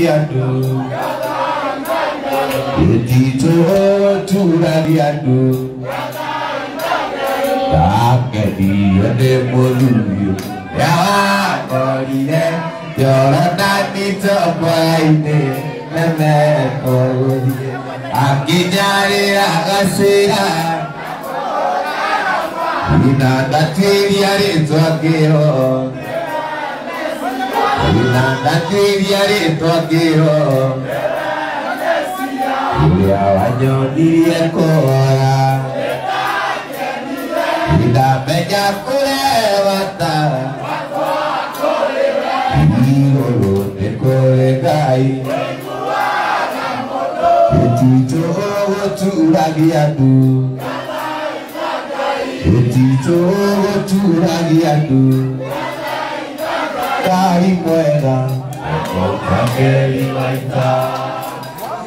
Aduh, itu tuh lagi aduh, tak dia demolu ya kalinya jalan nanti terbaiknya nenek kalinya aku cari kasihan ina dati diari tuakiro ina dati diari tuakiro dia wanyo dia kora tidak banyak kulewata Iro dekoregai Etito tu lagi adu Etito tu lagi adu Kai muera Kakeli waita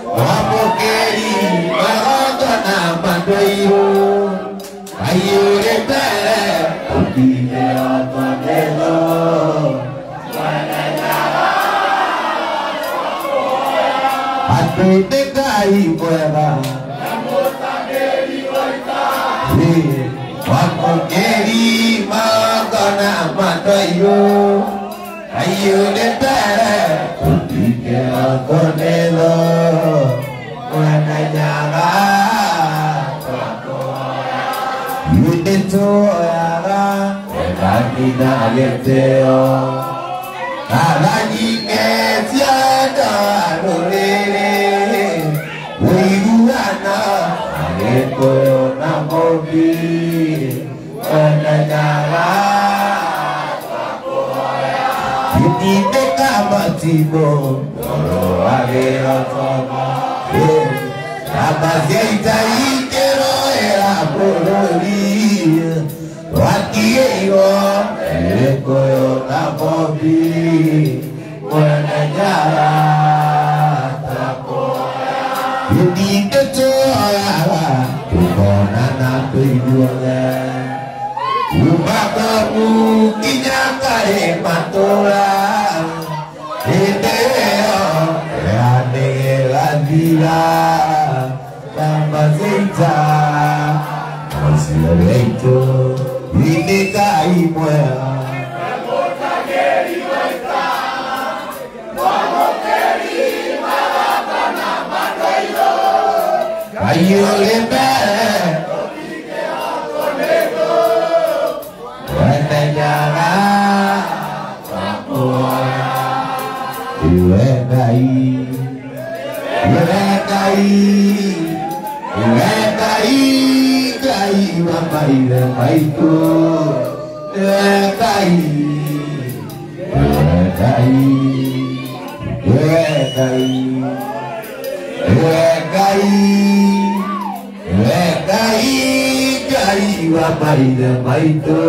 Wapokeli Marotona mandoiro Ayo repere Odile otonelo Atu tekai muera Namotageli waita Wapokeli Marotona mandoiro Ayo repere Odile otonelo Wananyara Itu ya Kanina yeteo Kalani kesiada Nolele Wiguana Ayekoyo namobi Wananyara Ini teka matibo Doro agero tono Abazeta ikero era polori Wakiyo Ekoyo namobi Wananyara Takoya Yudi ketoya Tukonana tujuane Umakamu kinyakare matola Ideo Reane ladila Tambazeta Considerito Ini kai muera Namotageli waita Wamokeli Maratana mandoiro Kayo lembere Topike akonego Wananyara Takoya Iwekai Kai Mapaira Maito Kai Mapaira Maito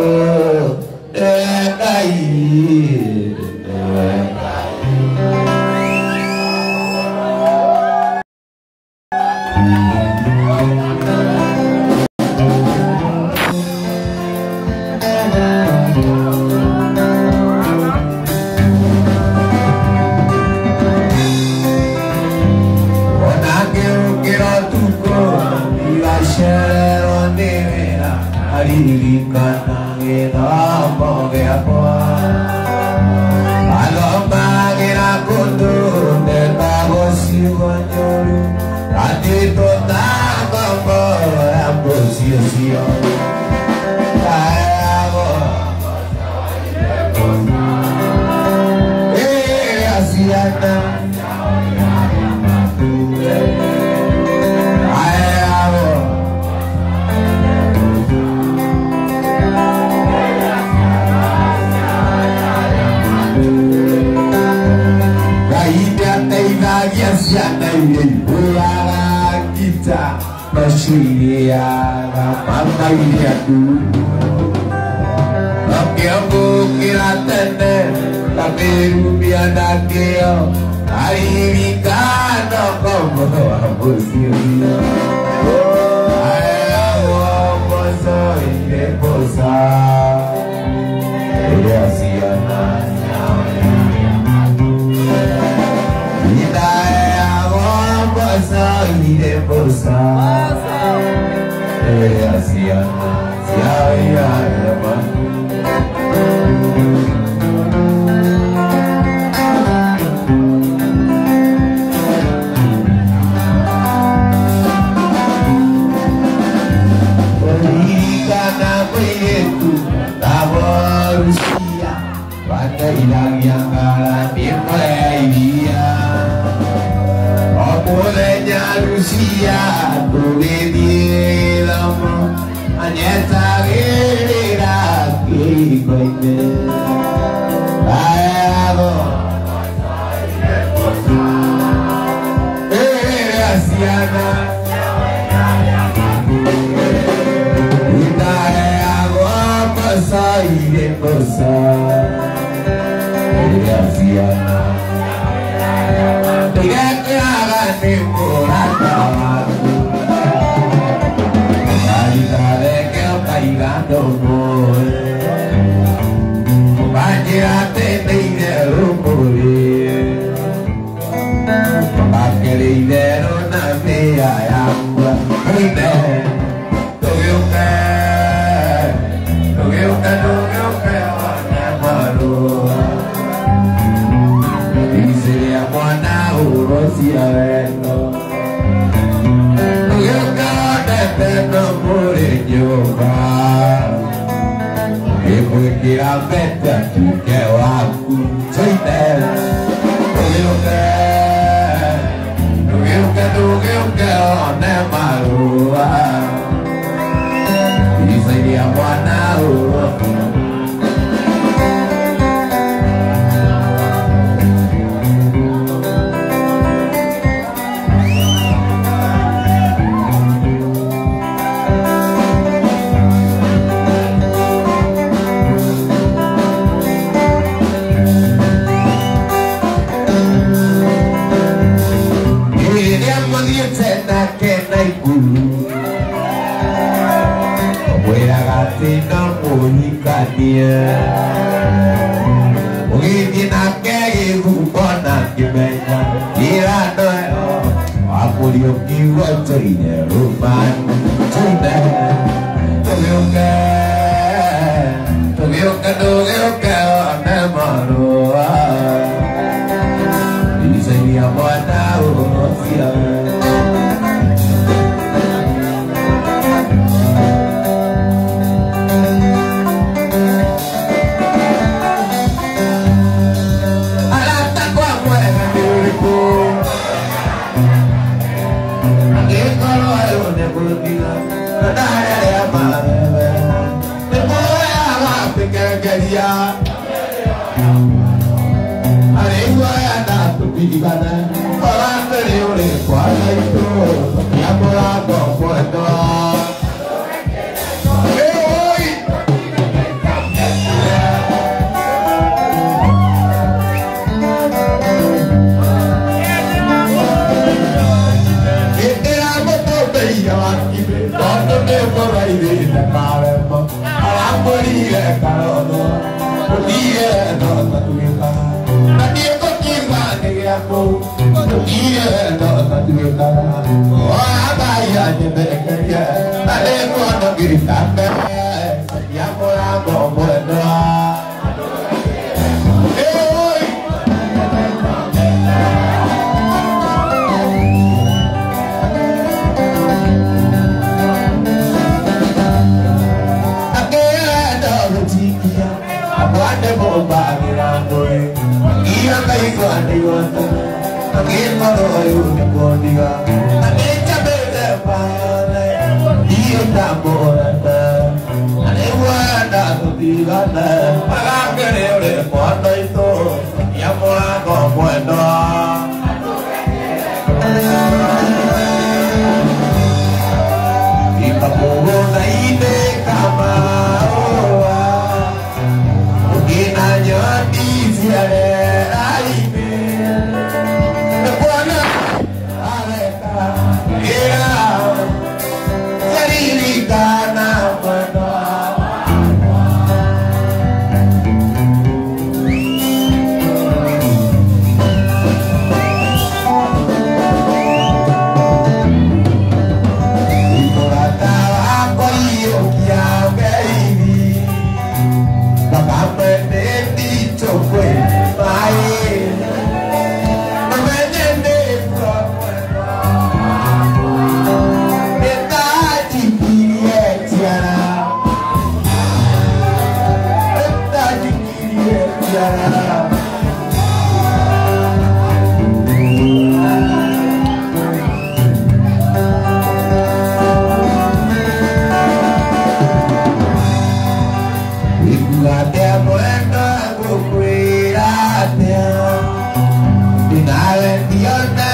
diona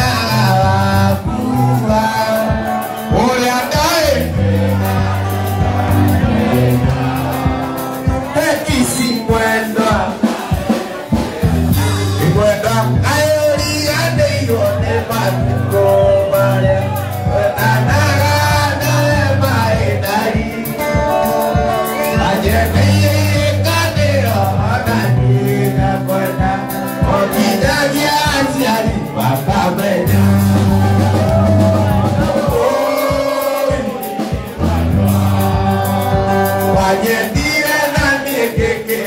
gua oleh dai isi muendo ayo liane yo ne matko mare anaga na mai dari aje ne kanero anani na kona okida dia siari papa beda aje dia na ni keke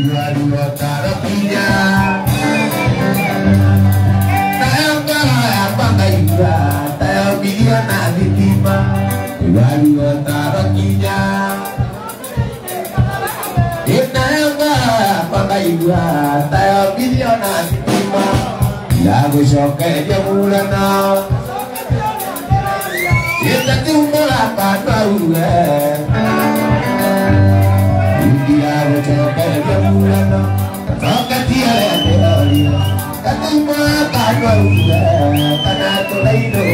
dua-dua tarapinya. Tayo kaya pangayuda, tayo bigyan na ditima. Dua-dua tarapinya. Tayo kaya pangayuda, tayo bigyan na ditima. Lagu soke dia mulana. Kita tumbuh baru dia soke dia mulana. Soke dia dia. Kita tumbuh baru karena tulai do.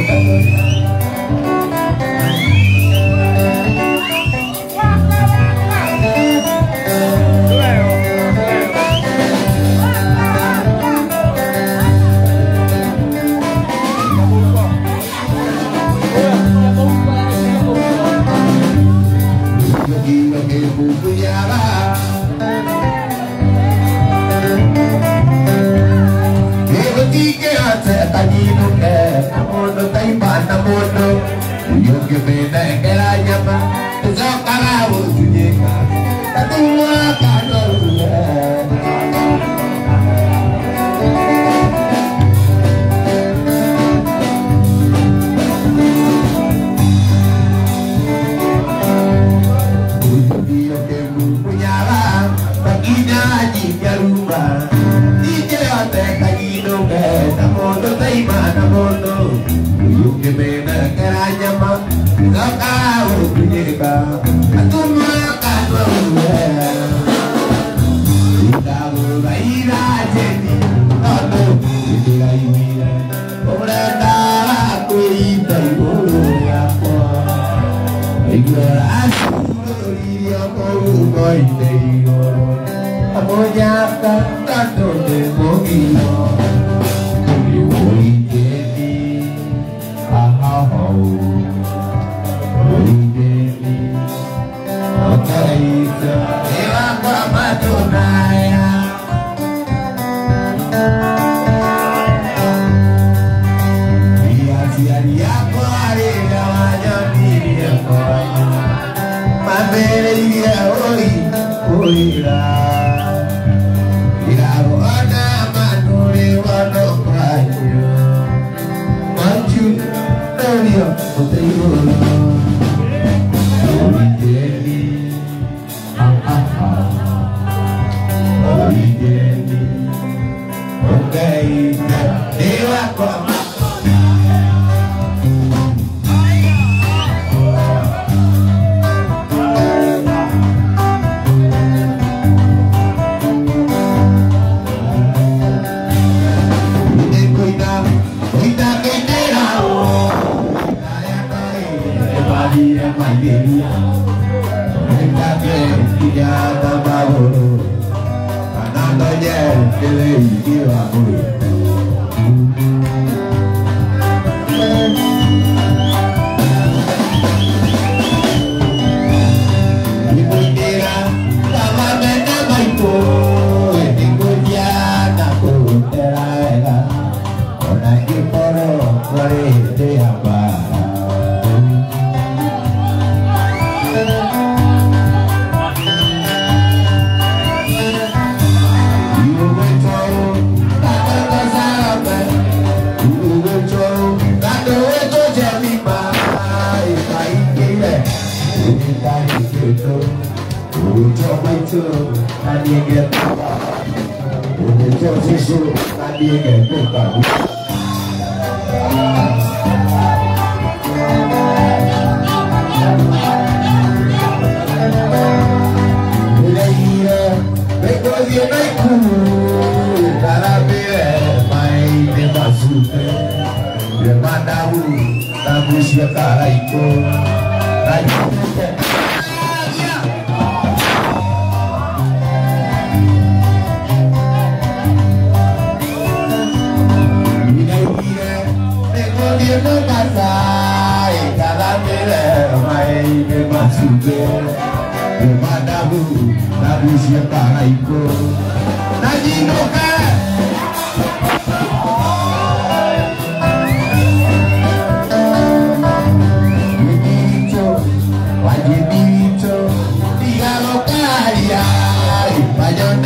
Vaya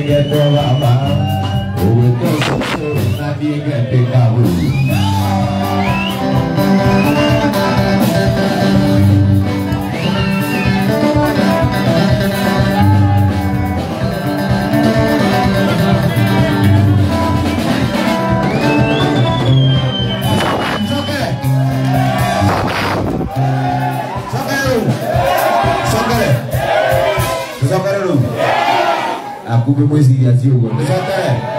get the lava. Oh, it goes so nadie get the kabu. Aku berpuisi di Aziu, bersama.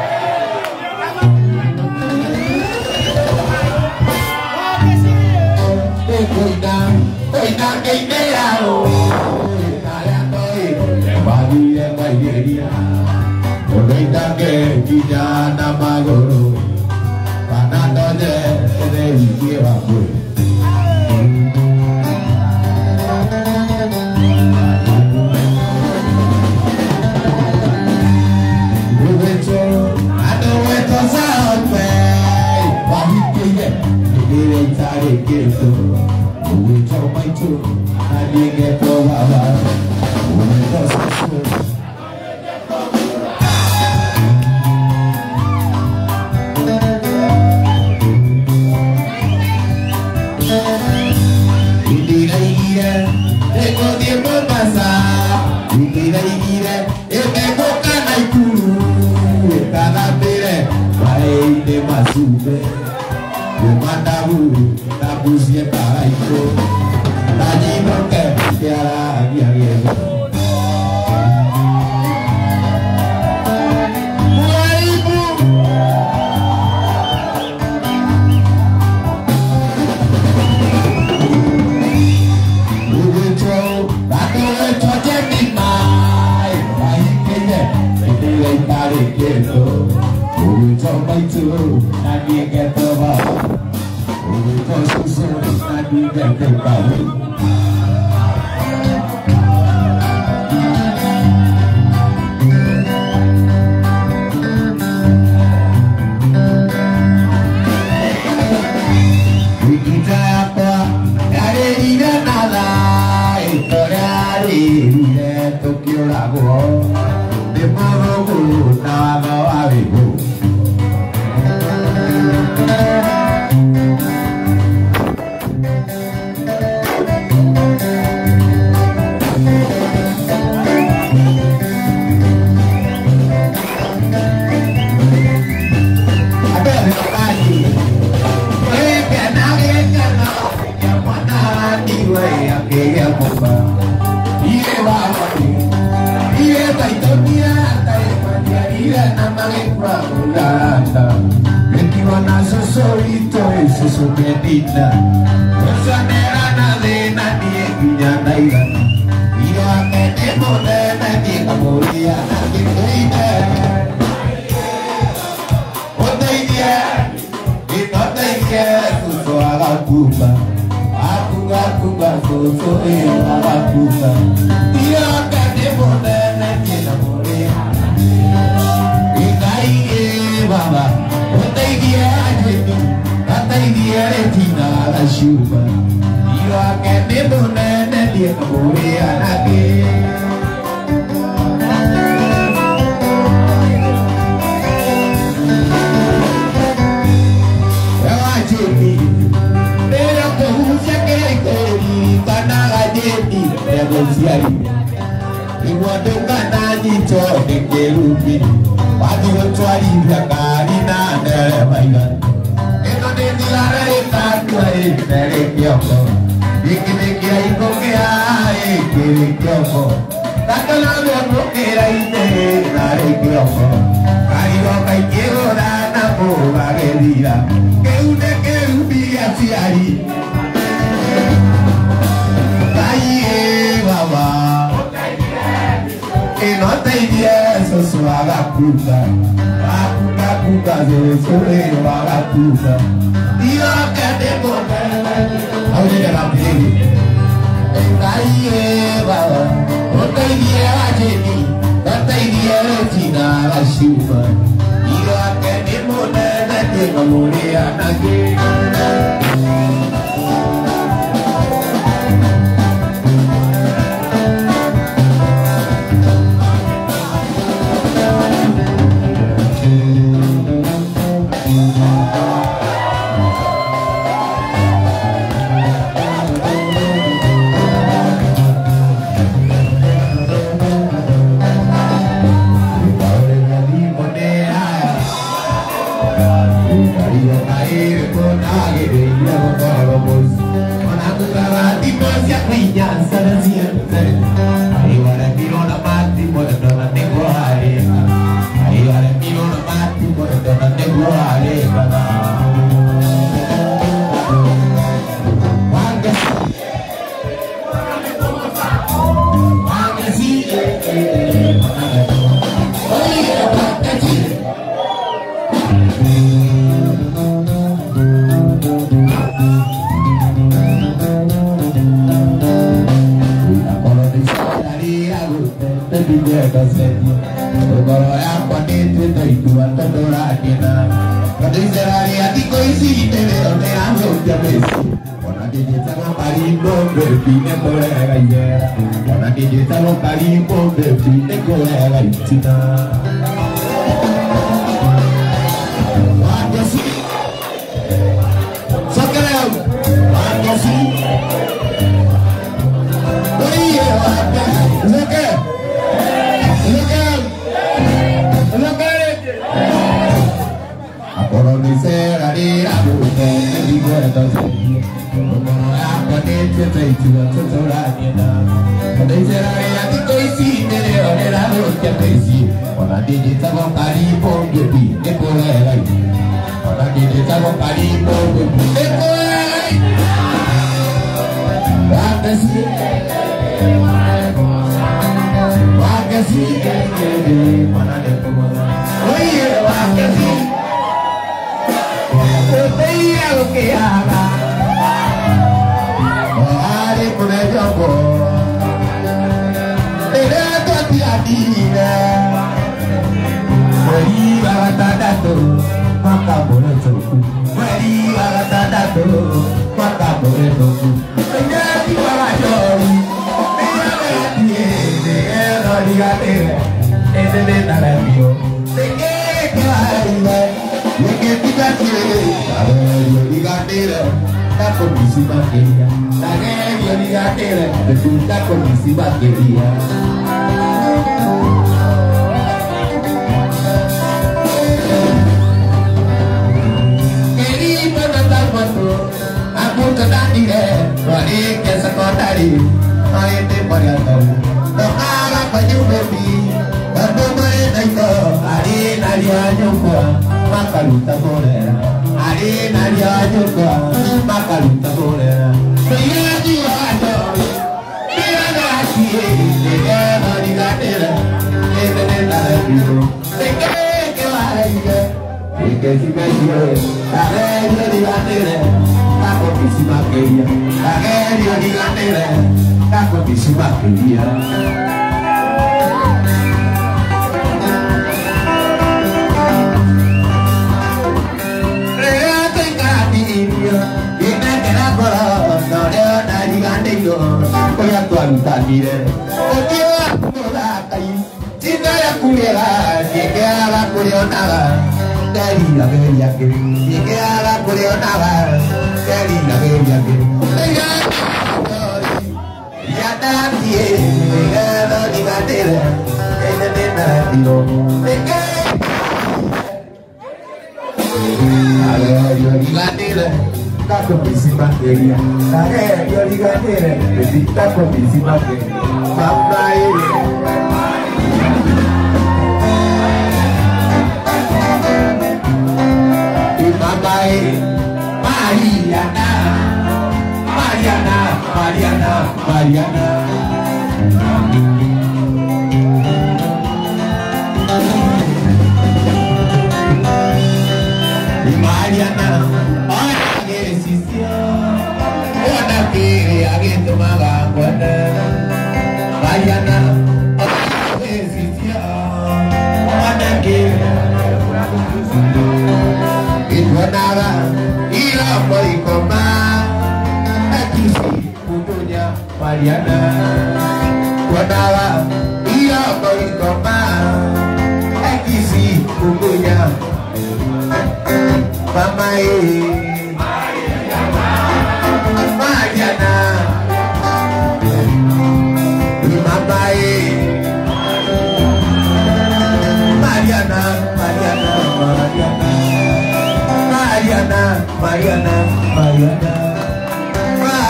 sia quigna sana siempre io ora mi non amati poi non ne guai io ora mi non amati poi non ne guai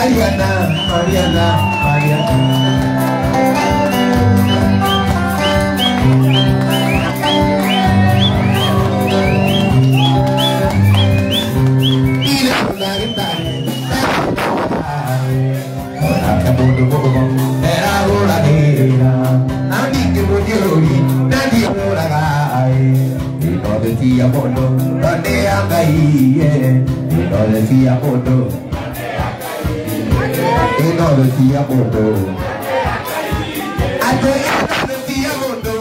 Mariana Mariana, Mariana, Mariana. Decía bono, donde anda ahí, no decía bono, no decía bono, decía bono.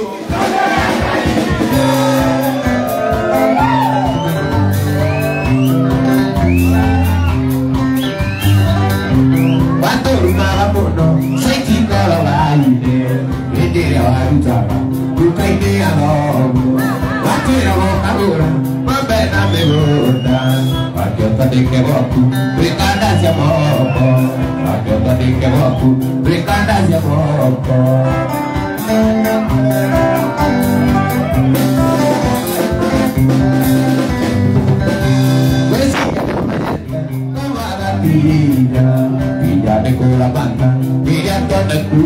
Cuando rumaba bono, soy chico lo baile, y te la baruchaba, tu caidea no. Wakira wakabura, mabena megoda. Wakio patike waku, brikanda siamoko. Wakio patike waku, brikanda siamoko. Tidak dekola pantang, tidak koneku.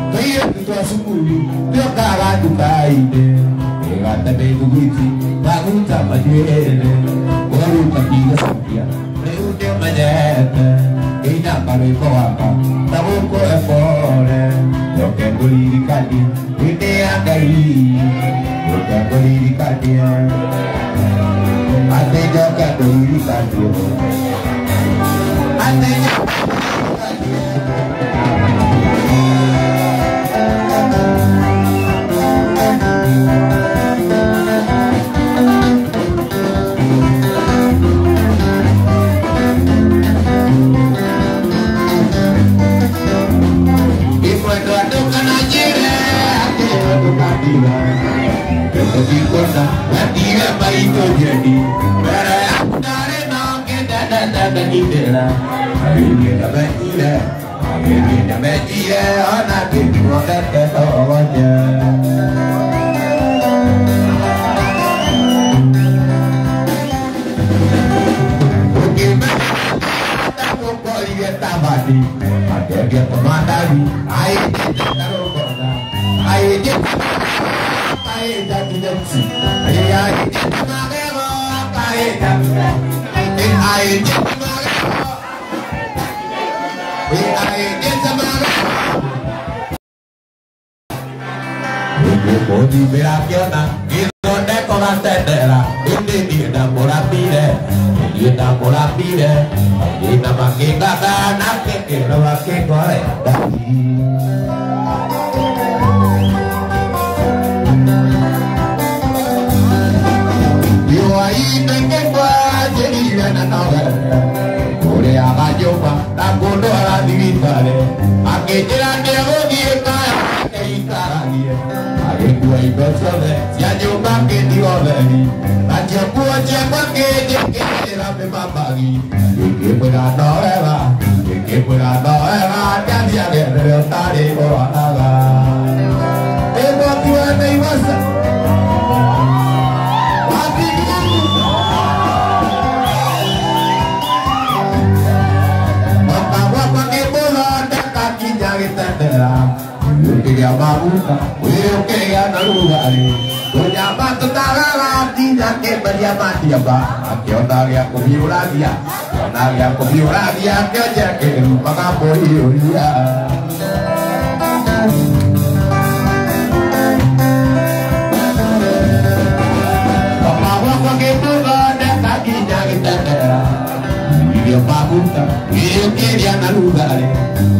Kaya kita sungguh, dia kalah tukaide. Kata begitu gizi, bangun sama dia. Baru ketiga sekian, baru dia menjadi. Ina baru kau apa? Tahu kau efore. Jokan beli di kadi, ini agari. Jokan beli di kadi. Ate jokan beli di kadi. Ate jokan beli di di kota, tidak baik terjadi. Berayap dari nongke dan tidak. Hari kita bertiga, hari kita bertiga. Anak itu ada ketawanya. Mungkin tahu kau lihat tabadi, ada dia pematari. Air kita taruh kota, air kita. Jadi janji, ayah ini semangat, ayah ini semangat. Buku di berakhirna, itu dekorasi daerah. Ini dia bola pide, dia bola pide. Kita pakai kakak, nanti kita pakai goreng. Ahí tengo jadi dan tahu. Korea kajoba, tak bodoh lah diminta. Pakai jalan dia pergi kaya kayak dia. Ada dua ikut sahaja, siapa pakai dia lagi. Baca buat pakai dia kira memang bagi. Kita berada era, kita berada era, dan dia ada tadi orang lain. Tengok tuan dari masa. Dia babuka, oke ya narugari. Punya batu tarara tidak keberia mati ya ba. Akio naria kubiura dia, naria kubiura dia kerja ke rumah dia. Bawa pakai bunga dan kakinya kita darah. Dia babuka, dia narugari.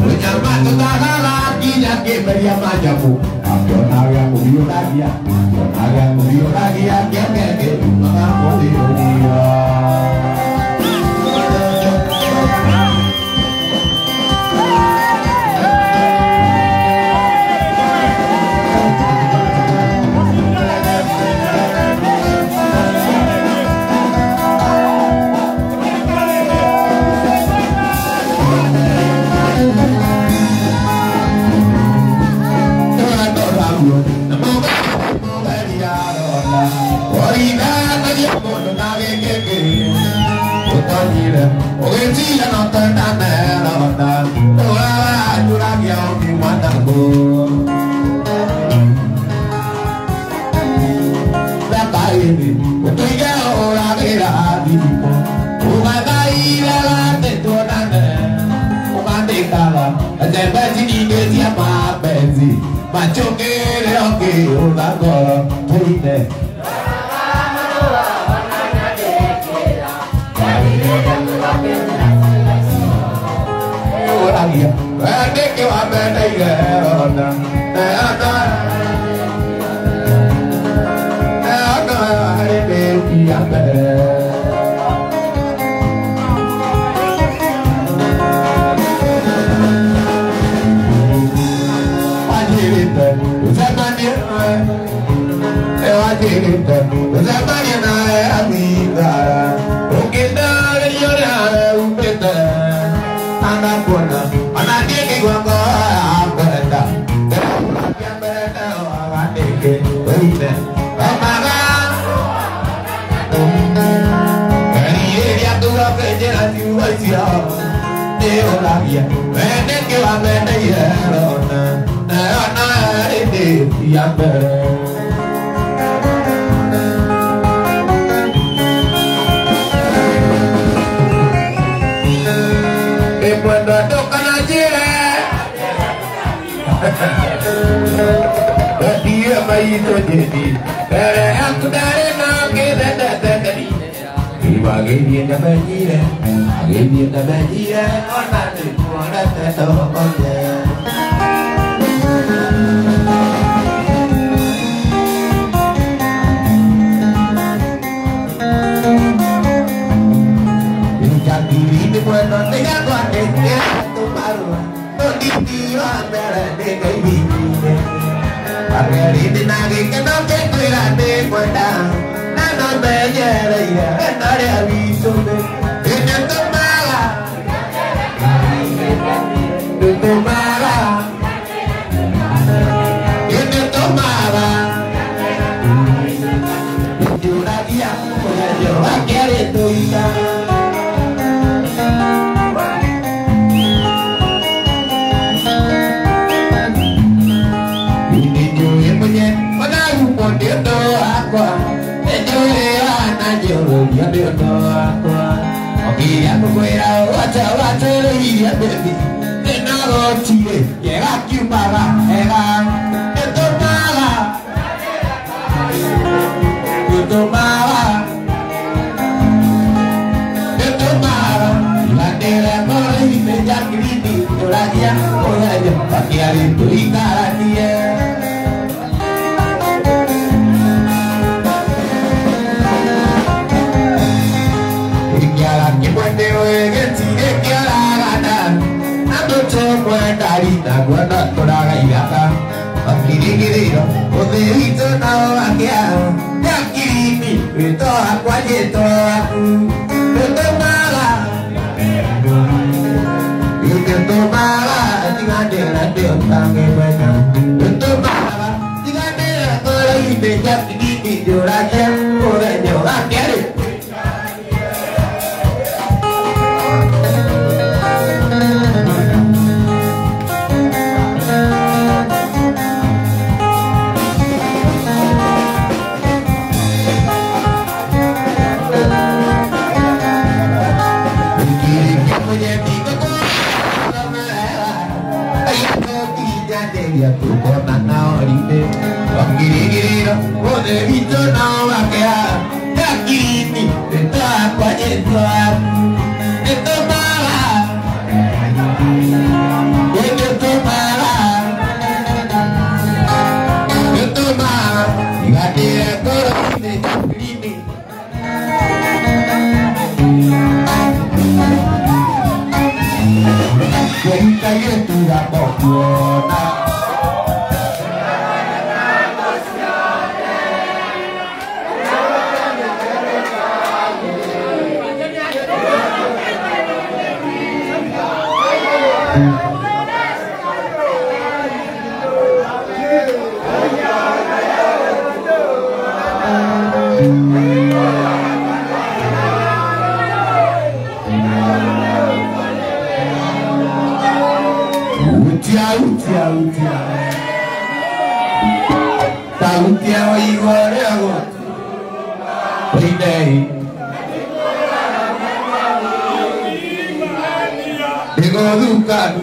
Punya batu tarara. Tidak keberia majamu, aku naga kubiura dia, naga kubiura dia, dia mengaku dia. nikala Azembezi nigezi ya mapenzi Machongele oke unagoro Tuine Oragia Wendeke wa mene ile ona Neana Neana harebe ya mene Dia bayi tu jadi, aku dari nak kita datang bagi dia dah bagi orang tu orang tahu orang. Jadi ini buat nanti aku ada tu baru, tu di antara dek ini. Agar ini nagi kena kekuatan dek pada. Non bella ya andare a viso e tanto mala una dia yo a quiere tu hija ini yo punya pada un dia do agua ya dia aku oke aku kira waca ya baby tenaro chile ya aquí para esto mala la tela por y me ya griti todavía hola yo aquí hay tu cara tía Guarda toda la gata, kiri itu tahu aja, ya kiri itu aku aja itu aku, itu malah, tinggal dia tangi banyak, itu malah, tinggal dia kalau bejat gigi juragan, orang jauh kiri. Ya tu kona na orite, kiri ode vito na wakea, ya kiri eta kwa etwa, eto mala, igati korite kiri. Kita itu ya pokona. Tahu igual hago Day duka.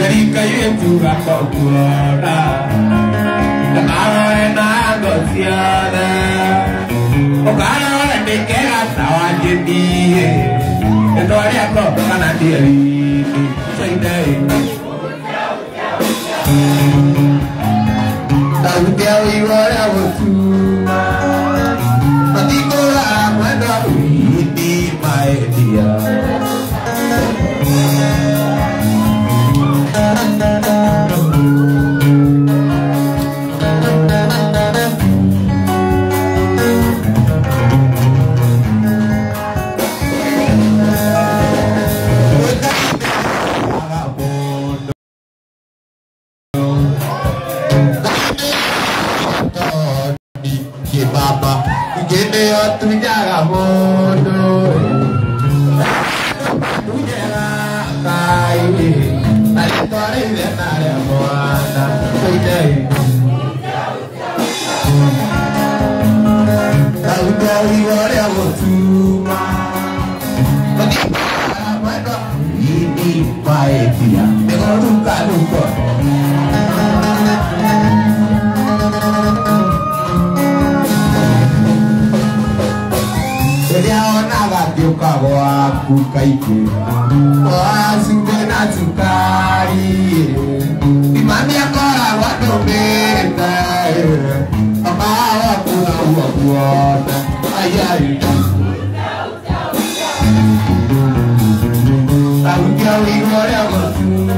Dari kayu yang curah kau kuara, kalau enak kau siada, kalau dekat tawa jadi, itu ada kau kanan diri, sedih. Tahu dia iwara waktu, mati korang ada di mai dia. Baba, gede tu jaga bodoh, tu jaga kai, nari tori nari moana, kujai. Tahu tahu orang bercuma, bagi apa ini baik dia, dengan luka luka. Aku kaiki, wah sungguh sukari. Di mana kau waktu beda, apa aku nak buat ayah. Tahu jauh ibarat betul,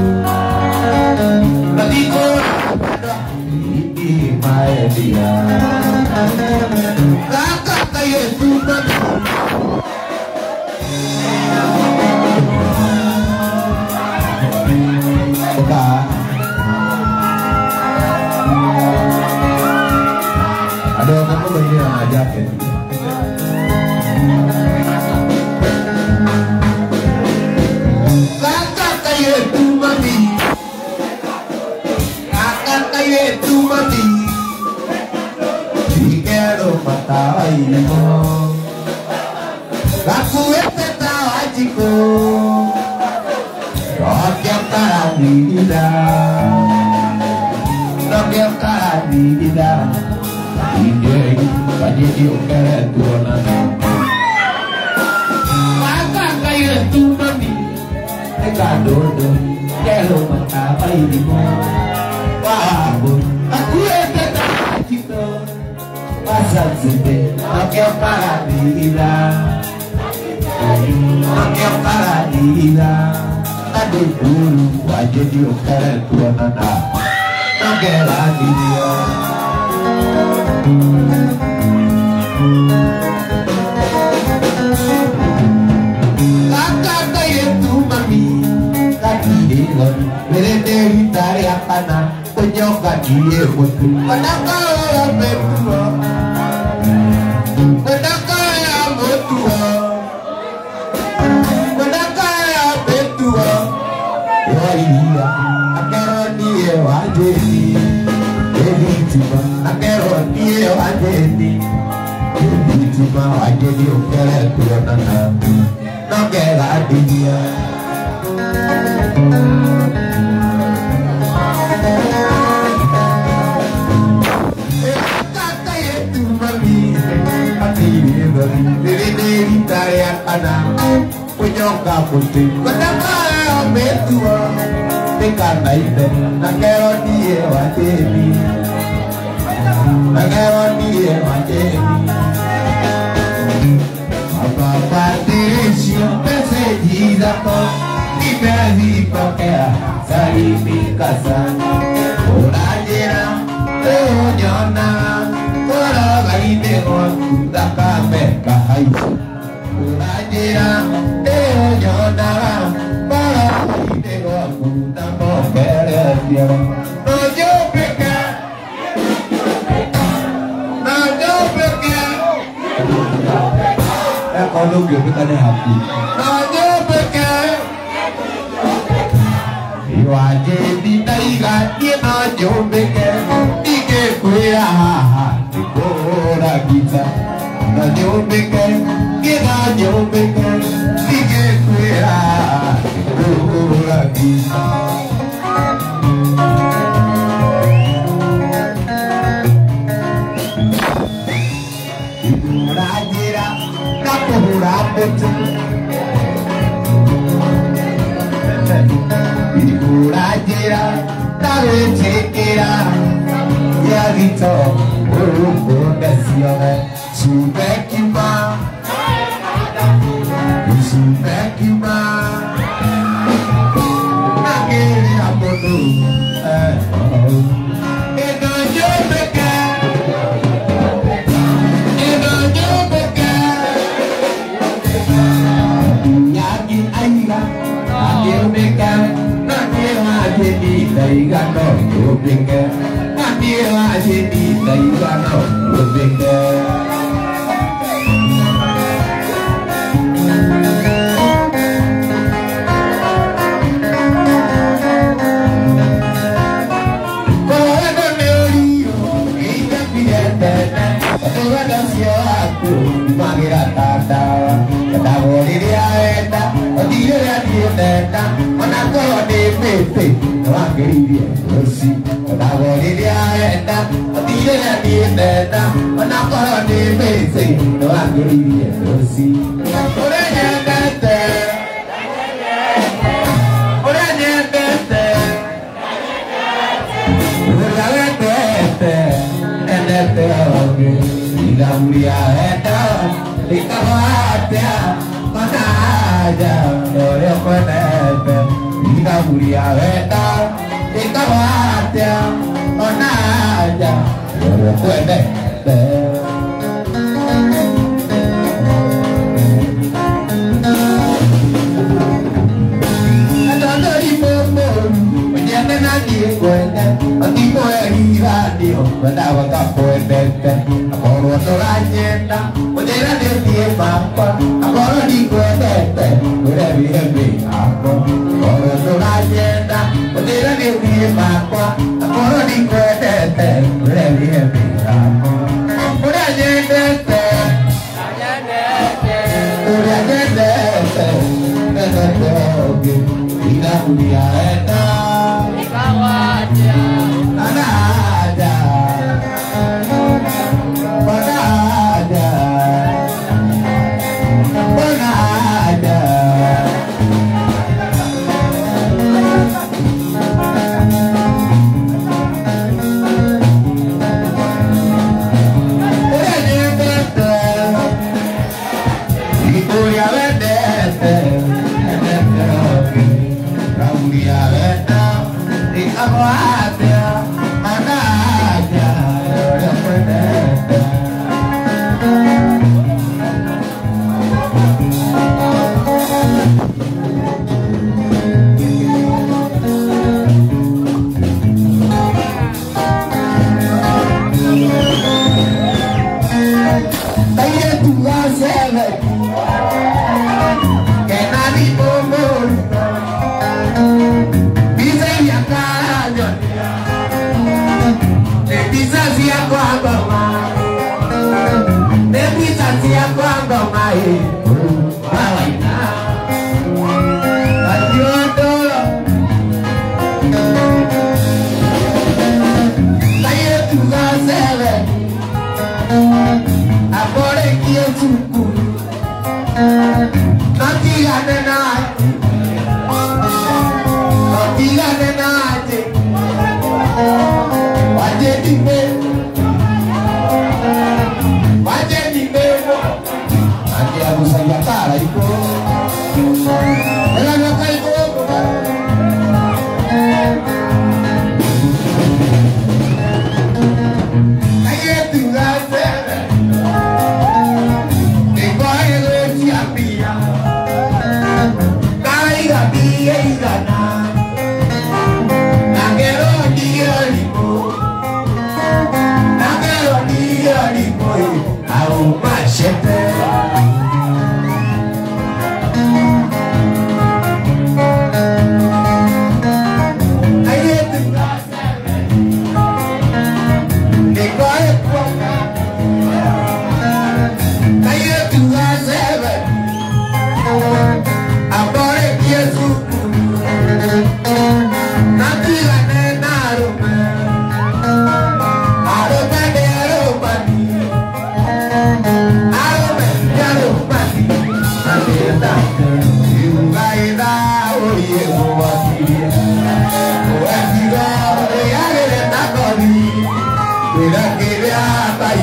tapi kau ini mai dia. Kakak kayak tu ada kamu begini aja kan? Kakak kayak tu mati, kakak kayak tu mati. Jika mata ini aku itu tahu ajiku. Rokyam karadida, rokyam karadida, ide kaje diokere tuana. Maka kayu tu mami, ekadodo, kelo mata bayi mo. Wahbu, aku itu cito, pasal sede, rokyam karadida, rokyam karadida. Aduh dulu wajah diokere tuana na, nogela dia. Kakak kayak tu mami, kaki dia, berdiri dari apa penyokap dia betul. Pada kau berdua, pada kau berdua. Iya, akero dia wajeni, jadi cuma akero dia wajeni, jadi cuma wajeni ukere tuanana, nogela dia. Kata itu mami, hati dia beri tarian anak, penyokap putih, kenapa betua? Karena itu, nakero dia wajeni, nakero dia wajeni. Apa patricio pesedi dapat diberi pakai sari pikasan. Orang jera, nyona, orang lain dengan tak kame kahai. Orang jera, nyona, orang lain dengan tak dia. Nojo peka, nojo peka. Kalau gitu kita ada hati. Nojo peka. Iwaje di taiga dia nojo peka. kwira haha ikora kita na nyumbeke kina nyumbeke tige kwira ikora kita Rajira kapuhura betu Rajira tawe chekira Yagito urupo desione Subekima Subekima Nagiri apodu Ego jobeka Ego jobeka Yagi aira Agil beka Nagir ajedi Daigano jobeka Nagir ajedi Daigano jobeka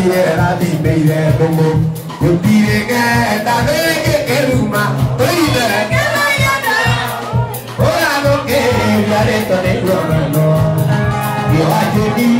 tire radi beire domo tire ke dare ke ruma toide kala yada ora lo ke yare to ne romano yo ajedi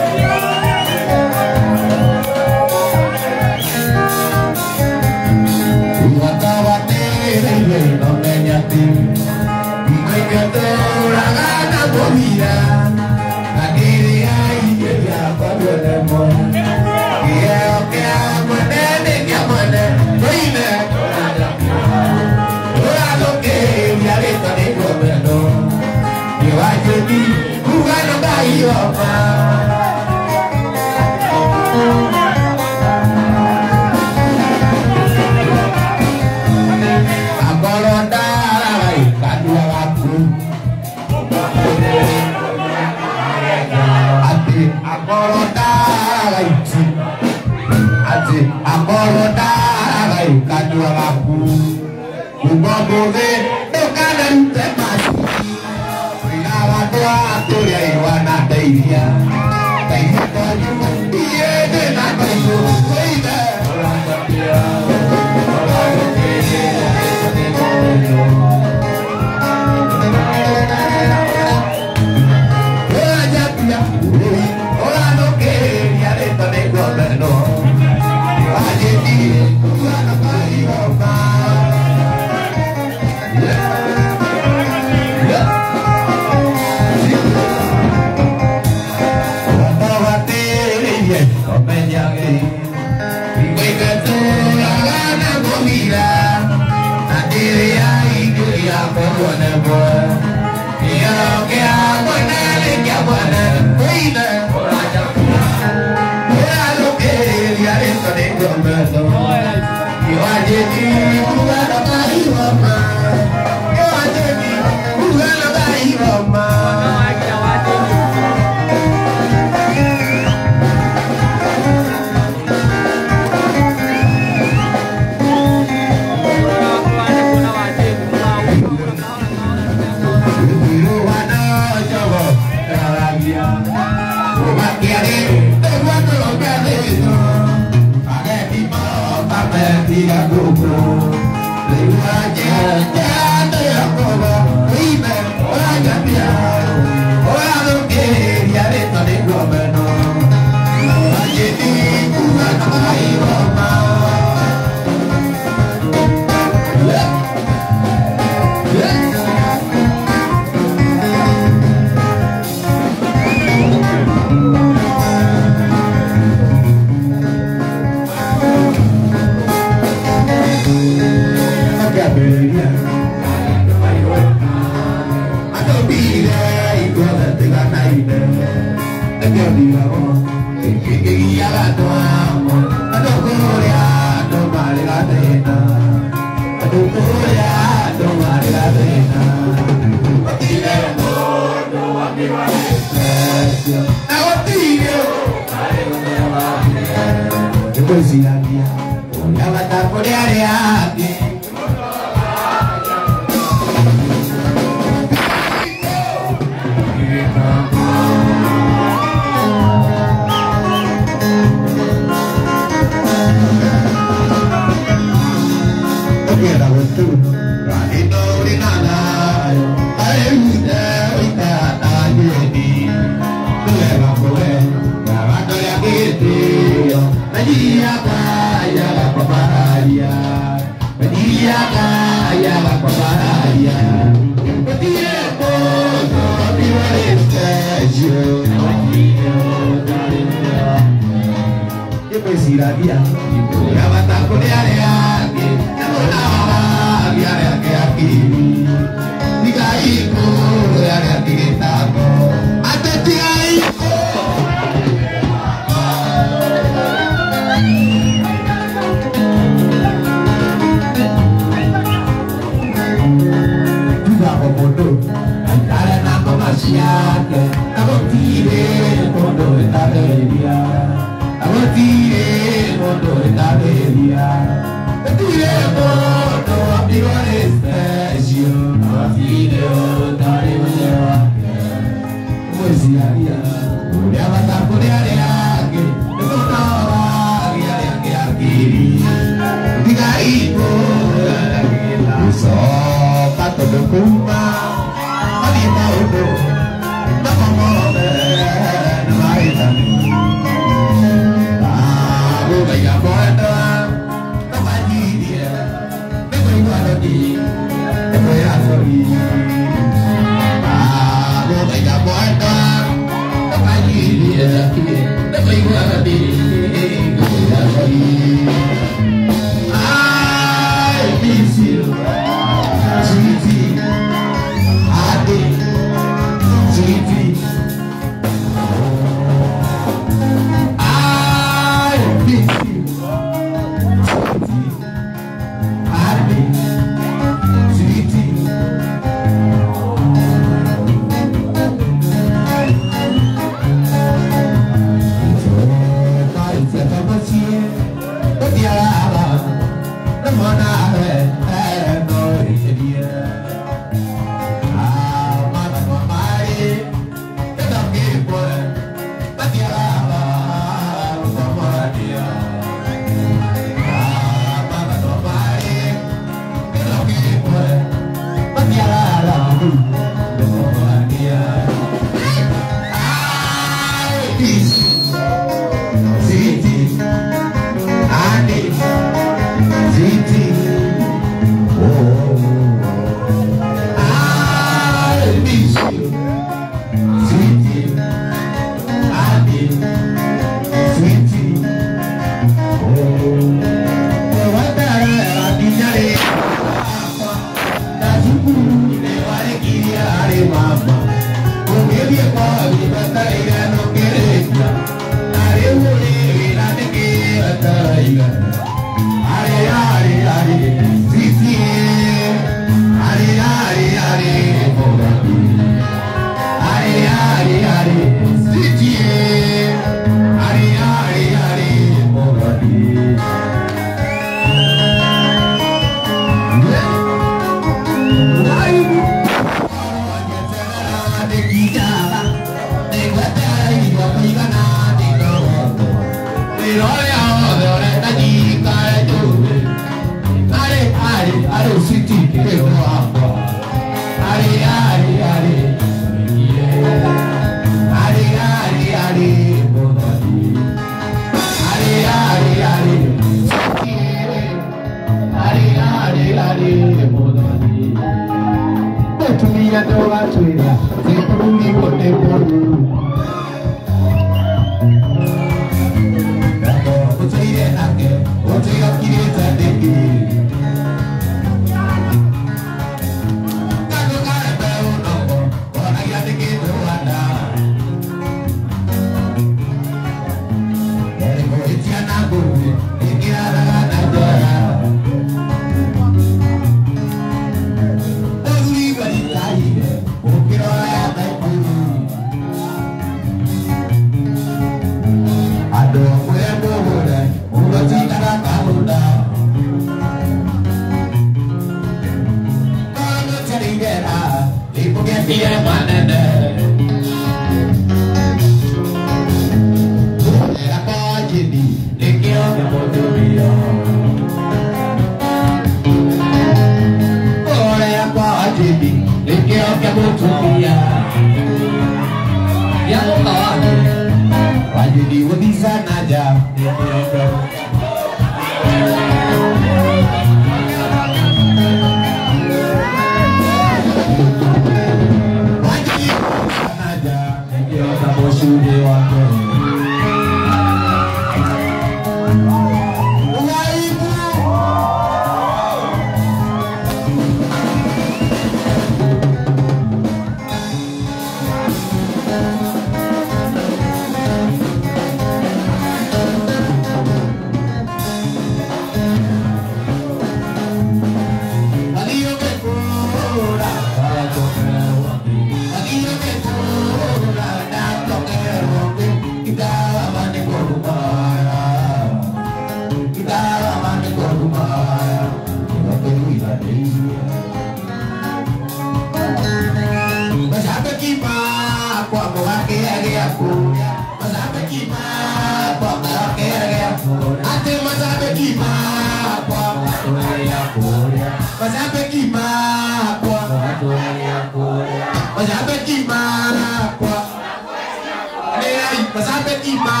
sampai tiba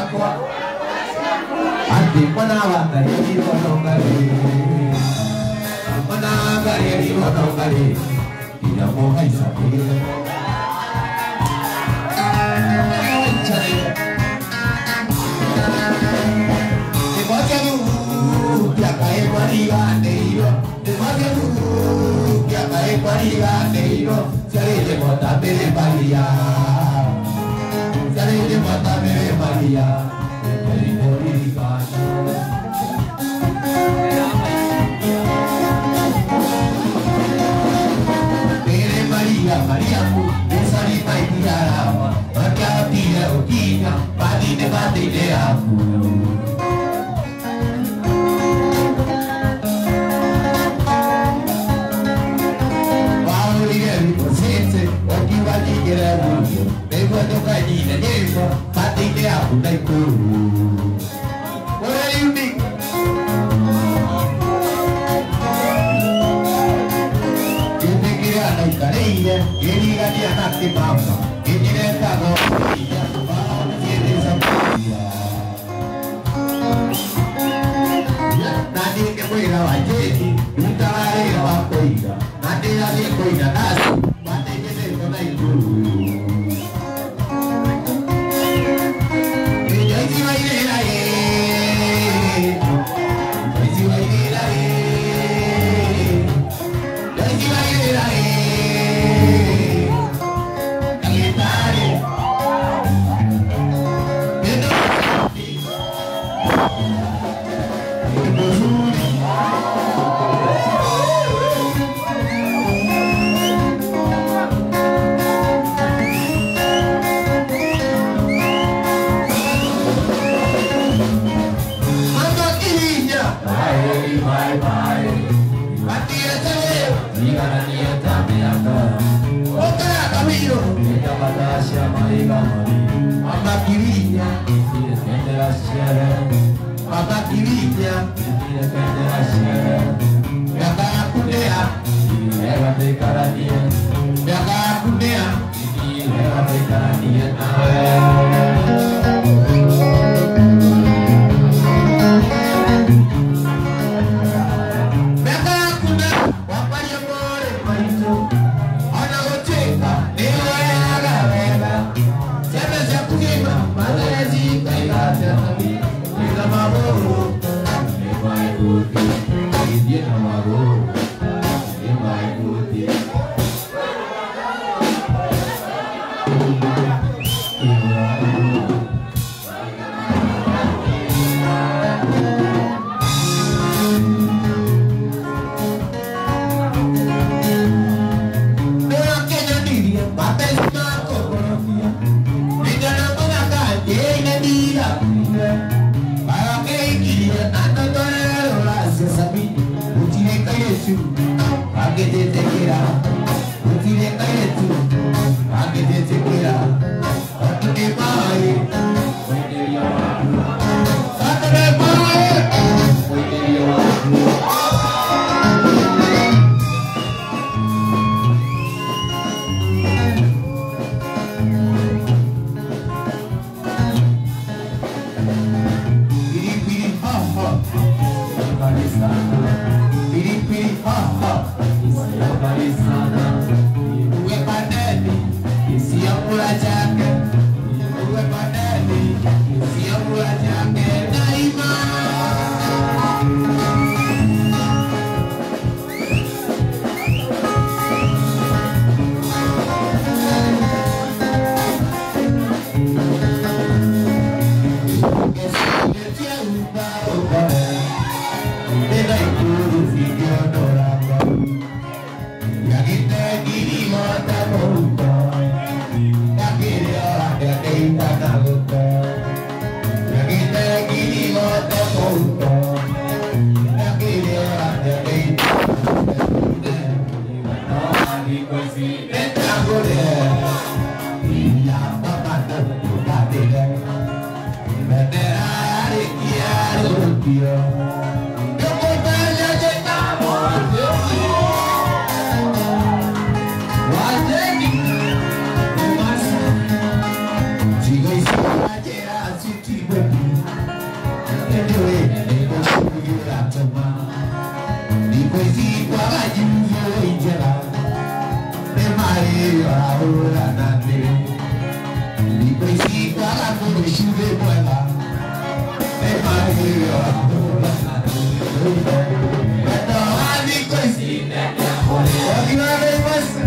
kok hati menawan dari potong kali menawan dari potong kali tidak mau hai sakit Y pues sí, para por el chulo de muela. Es más que yo. Pero a mí pues sí, otra vez más.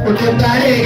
Untuk kali